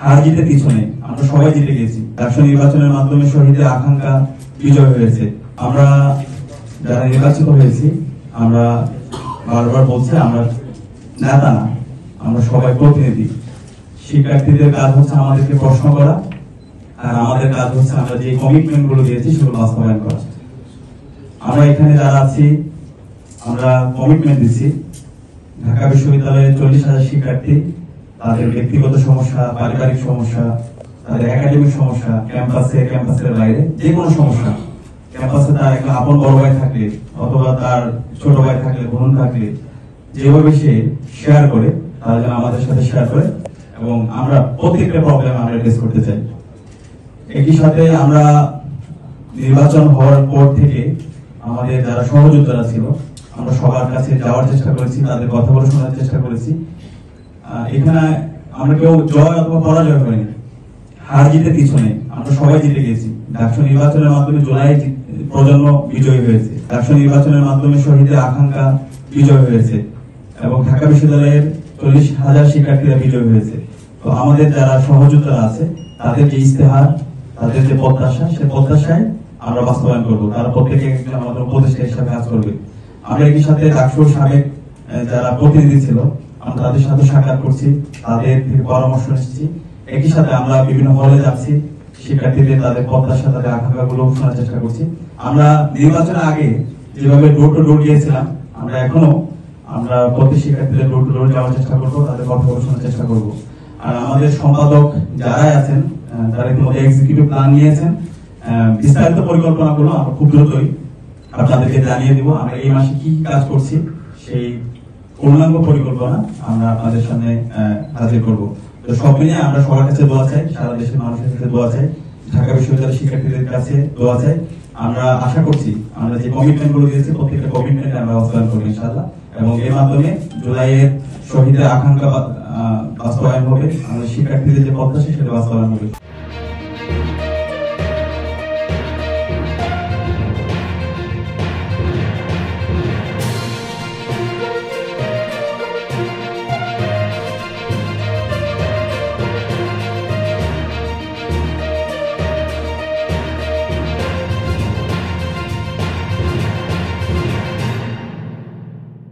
হার জিতের কিছু নেই, আমরা সবাই জিতে গেছি। ডাকসু নির্বাচনের মাধ্যমে শহীদের আকাঙ্ক্ষা বিজয় হয়েছে। আমরা যারা নির্বাচিত হয়েছি, আমরা বারবার বলছি আমরা নেতা না, আমরা সবাই প্রতিনিধি। শিক্ষার্থীদের কাজ হচ্ছে আমাদেরকে প্রশ্ন করা, আর আমাদের কাজ হচ্ছে আমরা যে কমিটমেন্ট গুলো দিয়েছি সেগুলো বাস্তবায়ন করা। আমরা এখানে যারা আছি, আমরা কমিটমেন্ট দিচ্ছি ঢাকা বিশ্ববিদ্যালয়ের 40,000 শিক্ষার্থী, তাদের ব্যক্তিগত সমস্যা, পারিবারিক সমস্যা, তাদের একাডেমিক সমস্যা, ক্যাম্পাসের বাইরে যে কোনো সমস্যা, ক্যাম্পাসে তার একটা আপন বড় ভাই থাকলে অথবা তার ছোট ভাই থাকলে, বোন থাকলে, যেভাবে সে শেয়ার করে তারা যেন আমাদের সাথে শেয়ার করে, এবং আমরা প্রত্যেকটা প্রবলেম আমরা অ্যাড্রেস করতে চাই। একই সাথে আমরা নির্বাচন হওয়ার পর থেকে আমাদের যারা সহযোদ্ধারা ছিল, আমরা সবার কাছে যাওয়ার চেষ্টা করেছি, তাদের কথাগুলো শোনার চেষ্টা করেছি। এখানে আমরা কেউ জয় অথবা পরাজয় হয়নি, হার জিতের কিছু নেই, আমরা সবাই জিতে গেছি। ডাকসু নির্বাচনের মাধ্যমে জুলাই প্রজন্ম বিজয়ী হয়েছে। ডাকসু নির্বাচনের মাধ্যমে শহীদের আকাঙ্ক্ষা বিজয় হয়েছে এবং ঢাকা বিশ্ববিদ্যালয়ের 40,000 শিক্ষার্থীরা বিজয় হয়েছে। তো আমাদের যারা সহযোদ্ধারা আছে, তাদের যে ইস্তেহার, তাদের যে প্রত্যাশা, সেই প্রত্যাশায় আমরা বাস্তবায়ন করবো। তারা প্রত্যেকে আমাদের উপদেষ্টা হিসাবে কাজ করবে। আমরা একই সাথে ডাকসুর সাবেক যারা প্রতিনিধি ছিল, আমরা তাদের সাথে সাক্ষাৎ করছি, তাদের থেকে পরামর্শ নিচ্ছি। একই সাথে আমরা বিভিন্ন হলে যাচ্ছি, শিক্ষার্থীদের তাদের প্রত্যাশা, তাদের আকাঙ্ক্ষা গুলো শোনার চেষ্টা করছি। আমরা নির্বাচনের আগে যেভাবে ডোর টু ডোর গিয়েছিলাম, আমরা প্রতি শিক্ষার্থীদের ডোর টু ডোর যাওয়ার চেষ্টা করবো, তাদের কথাগুলো শোনার চেষ্টা করবো। আর আমাদের সম্পাদক যারাই আছেন, তারা ইতিমধ্যে এক্সিকিউটিভ প্ল্যান নিয়েছেন। বিস্তারিত পরিকল্পনাগুলো আমরা খুব দ্রুতই আপনাদেরকে জানিয়ে দিব। আমরা এই মাসে কি কাজ করছি, সেই পূর্ণাঙ্গ পরিকল্পনা আমরা আপনাদের সামনে হাজির করব। তো সব মিলিয়ে আমরা সবার কাছে দোয়া চাই, সারা দেশের মানুষের কাছে দোয়া চাই, ঢাকা বিশ্ববিদ্যালয়ের শিক্ষার্থীদের কাছে দোয়া চাই। আমরা আশা করছি আমরা যে কমিটমেন্ট গুলো দিয়েছি, প্রত্যেকটা কমিটমেন্ট আমরা বাস্তবায়ন করবো ইনশাআল্লাহ, এবং এর মাধ্যমে জুলাইয়ের শহীদের আকাঙ্ক্ষা বাস্তবায়ন হবে, আমাদের শিক্ষার্থীদের যে প্রত্যাশা সেটা বাস্তবায়ন হবে।